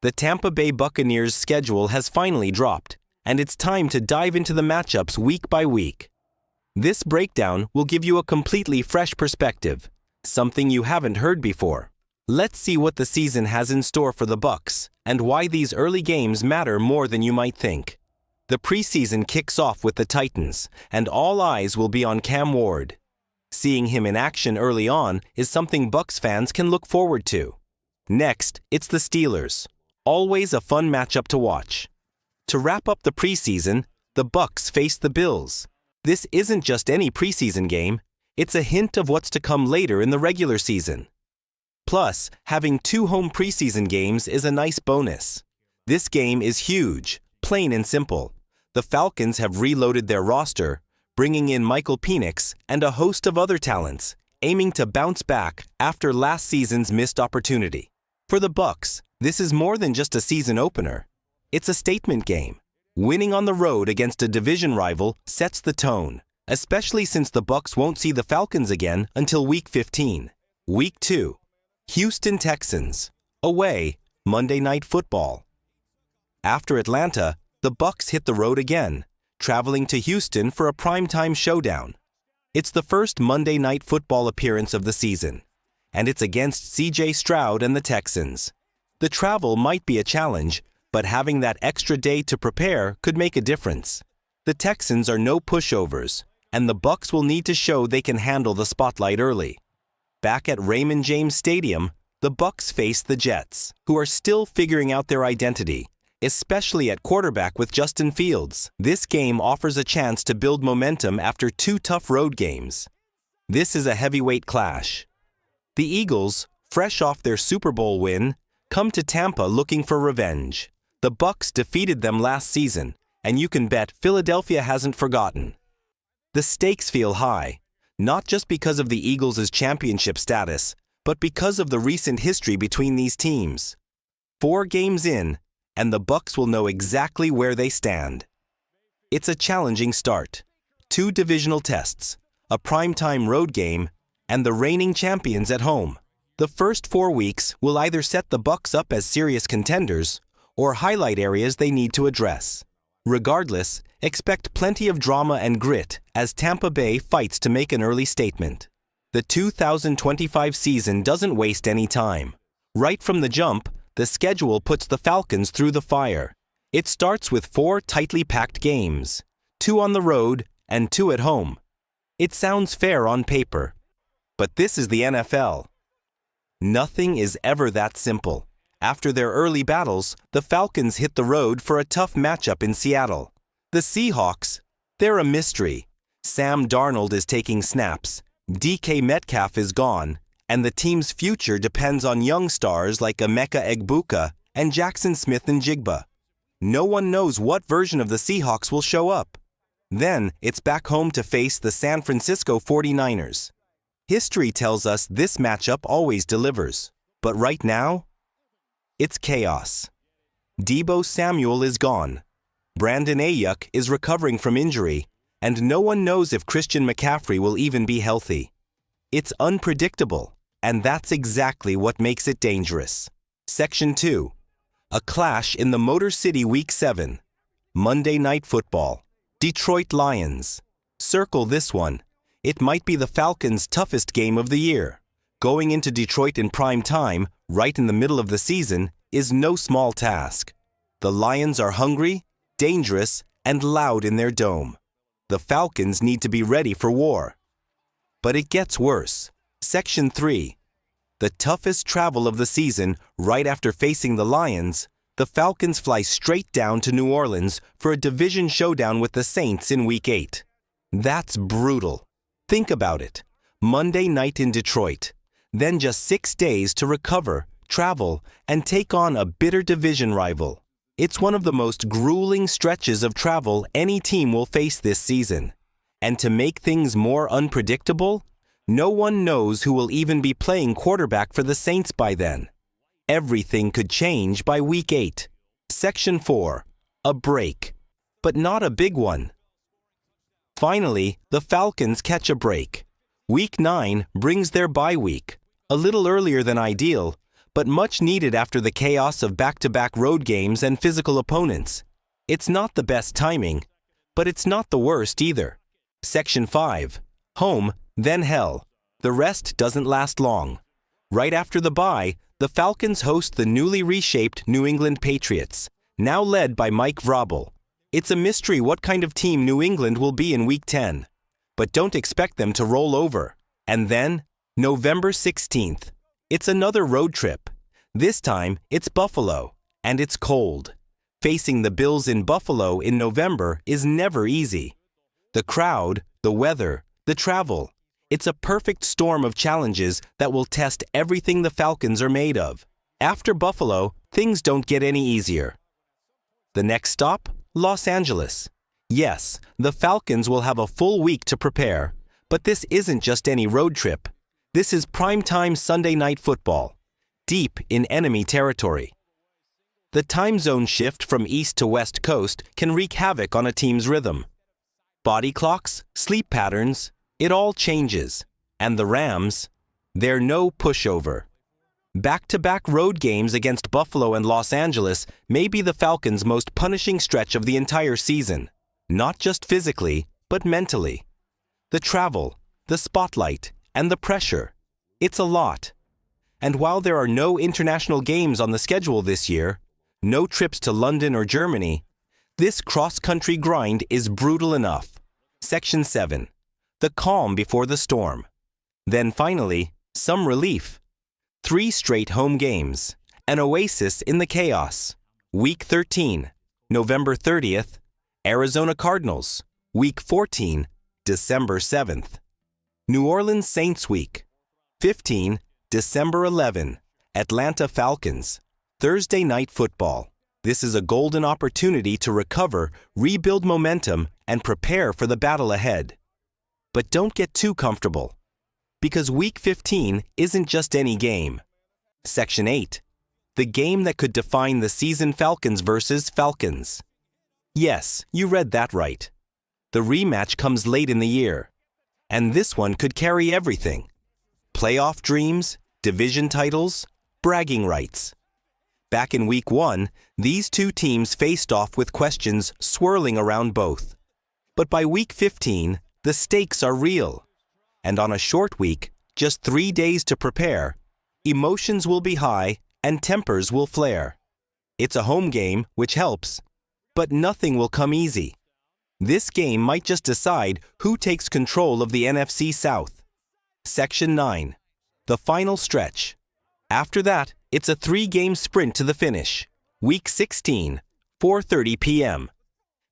The Tampa Bay Buccaneers' schedule has finally dropped, and it's time to dive into the matchups week by week. This breakdown will give you a completely fresh perspective, something you haven't heard before. Let's see what the season has in store for the Bucs, and why these early games matter more than you might think. The preseason kicks off with the Titans, and all eyes will be on Cam Ward. Seeing him in action early on is something Bucs fans can look forward to. Next, it's the Steelers. Always a fun matchup to watch. To wrap up the preseason, the Bucs face the Bills. This isn't just any preseason game, it's a hint of what's to come later in the regular season. Plus, having 2 home preseason games is a nice bonus. This game is huge, plain and simple. The Falcons have reloaded their roster, bringing in Michael Penix and a host of other talents, aiming to bounce back after last season's missed opportunity. For the Bucs, this is more than just a season opener. It's a statement game. Winning on the road against a division rival sets the tone, especially since the Bucs won't see the Falcons again until Week 15. Week 2. Houston Texans. Away, Monday Night Football. After Atlanta, the Bucs hit the road again, traveling to Houston for a primetime showdown. It's the first Monday Night Football appearance of the season, and it's against C.J. Stroud and the Texans. The travel might be a challenge, but having that extra day to prepare could make a difference. The Texans are no pushovers, and the Bucs will need to show they can handle the spotlight early. Back at Raymond James Stadium, the Bucs face the Jets, who are still figuring out their identity, especially at quarterback with Justin Fields. This game offers a chance to build momentum after 2 tough road games. This is a heavyweight clash. The Eagles, fresh off their Super Bowl win, come to Tampa looking for revenge. The Bucs defeated them last season, and you can bet Philadelphia hasn't forgotten. The stakes feel high, not just because of the Eagles' championship status, but because of the recent history between these teams. 4 games in, and the Bucs will know exactly where they stand. It's a challenging start. 2 divisional tests, a primetime road game, and the reigning champions at home. The first 4 weeks will either set the Bucs up as serious contenders or highlight areas they need to address. Regardless, expect plenty of drama and grit as Tampa Bay fights to make an early statement. The 2025 season doesn't waste any time. Right from the jump, the schedule puts the Falcons through the fire. It starts with 4 tightly packed games, 2 on the road and 2 at home. It sounds fair on paper, but this is the NFL. Nothing is ever that simple. After their early battles, the Falcons hit the road for a tough matchup in Seattle. The Seahawks, they're a mystery. Sam Darnold is taking snaps, DK Metcalf is gone, and the team's future depends on young stars like Emeka Egbuka and Jackson Smith-Njigba. No one knows what version of the Seahawks will show up. Then, it's back home to face the San Francisco 49ers. History tells us this matchup always delivers, but right now, it's chaos. Deebo Samuel is gone. Brandon Ayuk is recovering from injury, and no one knows if Christian McCaffrey will even be healthy. It's unpredictable, and that's exactly what makes it dangerous. Section 2. A clash in the Motor City Week 7. Monday Night Football. Detroit Lions. Circle this one. It might be the Falcons' toughest game of the year. Going into Detroit in prime time, right in the middle of the season, is no small task. The Lions are hungry, dangerous, and loud in their dome. The Falcons need to be ready for war. But it gets worse. Section 3. The toughest travel of the season, right after facing the Lions, the Falcons fly straight down to New Orleans for a division showdown with the Saints in Week 8. That's brutal. Think about it. Monday night in Detroit, then just 6 days to recover, travel, and take on a bitter division rival. It's one of the most grueling stretches of travel any team will face this season. And to make things more unpredictable, no one knows who will even be playing quarterback for the Saints by then. Everything could change by Week 8. Section 4. A break. But not a big one. Finally, the Falcons catch a break. Week 9 brings their bye week. A little earlier than ideal, but much needed after the chaos of back-to-back road games and physical opponents. It's not the best timing, but it's not the worst either. Section 5. Home, then hell. The rest doesn't last long. Right after the bye, the Falcons host the newly reshaped New England Patriots, now led by Mike Vrabel. It's a mystery what kind of team New England will be in Week 10, but don't expect them to roll over. And then, November 16th. It's another road trip. This time, it's Buffalo, and it's cold. Facing the Bills in Buffalo in November is never easy. The crowd, the weather, the travel. It's a perfect storm of challenges that will test everything the Falcons are made of. After Buffalo, things don't get any easier. The next stop? Los Angeles. Yes, the Falcons will have a full week to prepare, but this isn't just any road trip. This is primetime Sunday night football, deep in enemy territory. The time zone shift from East to West Coast can wreak havoc on a team's rhythm. Body clocks, sleep patterns, it all changes. And the Rams, they're no pushover. Back-to-back road games against Buffalo and Los Angeles may be the Falcons' most punishing stretch of the entire season, not just physically, but mentally. The travel, the spotlight, and the pressure. It's a lot. And while there are no international games on the schedule this year, no trips to London or Germany, this cross-country grind is brutal enough. Section 7. The calm before the storm. Then finally, some relief. 3 straight home games. An oasis in the chaos. Week 13, November 30th, Arizona Cardinals. Week 14, December 7th. New Orleans Saints Week. 15, December 11, Atlanta Falcons. Thursday Night Football. This is a golden opportunity to recover, rebuild momentum, and prepare for the battle ahead. But don't get too comfortable, because Week 15 isn't just any game. Section 8. The game that could define the season. Falcons versus Falcons. Yes, you read that right. The rematch comes late in the year, and this one could carry everything. Playoff dreams, division titles, bragging rights. Back in Week 1, these two teams faced off with questions swirling around both. But by Week 15, the stakes are real. And on a short week, just 3 days to prepare, emotions will be high and tempers will flare. It's a home game, which helps, but nothing will come easy. This game might just decide who takes control of the NFC South. Section 9. The final stretch. After that, it's a 3-game sprint to the finish. Week 16, 4:30 p.m.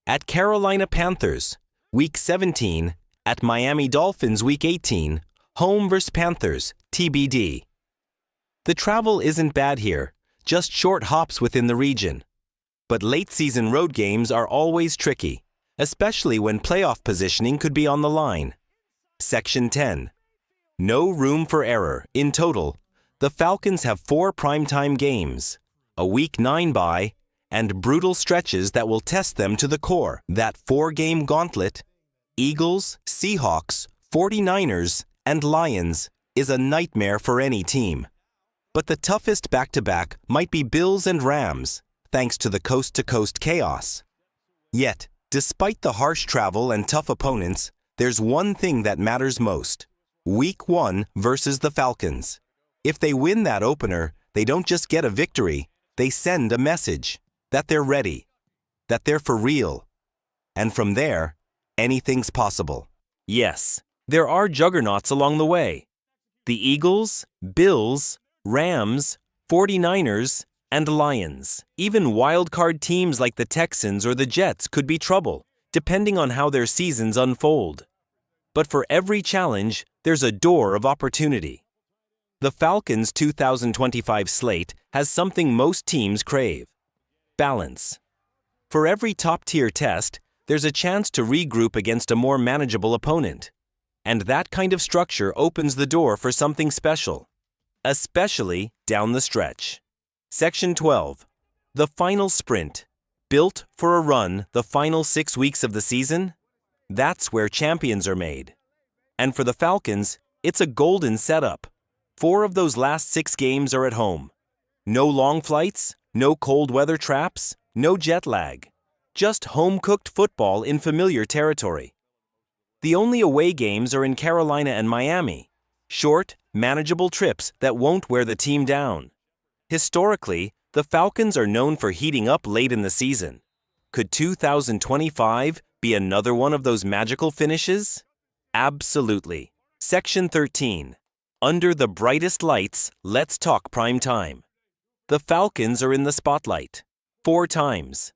At Carolina Panthers. Week 17, at Miami Dolphins. Week 18, home vs. Panthers, TBD. The travel isn't bad here, just short hops within the region. But late-season road games are always tricky, especially when playoff positioning could be on the line. Section 10. No room for error. In total, the Falcons have 4 primetime games, a Week 9 bye, and brutal stretches that will test them to the core. That 4-game gauntlet, Eagles, Seahawks, 49ers, and Lions, is a nightmare for any team. But the toughest back-to-back might be Bills and Rams, thanks to the coast-to-coast chaos. Yet, despite the harsh travel and tough opponents, there's one thing that matters most. Week 1 versus the Falcons. If they win that opener, they don't just get a victory, they send a message that they're ready, that they're for real. And from there, anything's possible. Yes, there are juggernauts along the way. The Eagles, Bills, Rams, 49ers, and Lions. Even wildcard teams like the Texans or the Jets could be trouble, depending on how their seasons unfold. But for every challenge, there's a door of opportunity. The Falcons' 2025 slate has something most teams crave: balance. For every top-tier test, there's a chance to regroup against a more manageable opponent. And that kind of structure opens the door for something special, especially down the stretch. Section 12. The final sprint. Built for a run the final 6 weeks of the season? That's where champions are made. And for the Falcons, it's a golden setup. 4 of those last 6 games are at home. No long flights, no cold weather traps, no jet lag. Just home-cooked football in familiar territory. The only away games are in Carolina and Miami. Short, manageable trips that won't wear the team down. Historically, the Falcons are known for heating up late in the season. Could 2025 be another one of those magical finishes? Absolutely. Section 13. Under the brightest lights, let's talk prime time. The Falcons are in the spotlight. 4 times.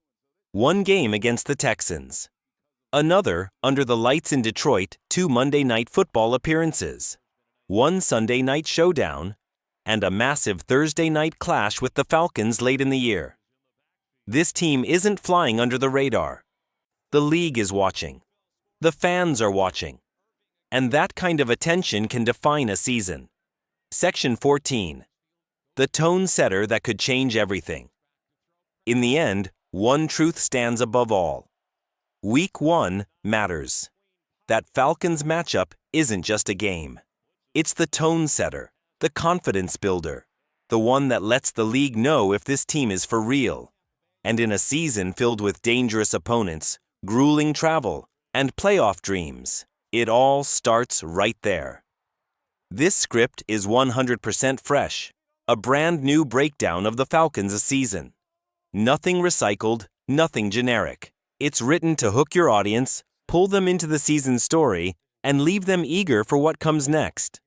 One game against the Texans. Another, under the lights in Detroit, 2 Monday Night Football appearances. One Sunday night showdown, and a massive Thursday night clash with the Falcons late in the year. This team isn't flying under the radar. The league is watching. The fans are watching. And that kind of attention can define a season. Section 14. The tone setter that could change everything. In the end, one truth stands above all. Week 1 matters. That Falcons matchup isn't just a game. It's the tone setter, the confidence builder, the one that lets the league know if this team is for real. And in a season filled with dangerous opponents, grueling travel, and playoff dreams, it all starts right there. This script is 100% fresh, a brand new breakdown of the Falcons' season. Nothing recycled, nothing generic. It's written to hook your audience, pull them into the season's story, and leave them eager for what comes next.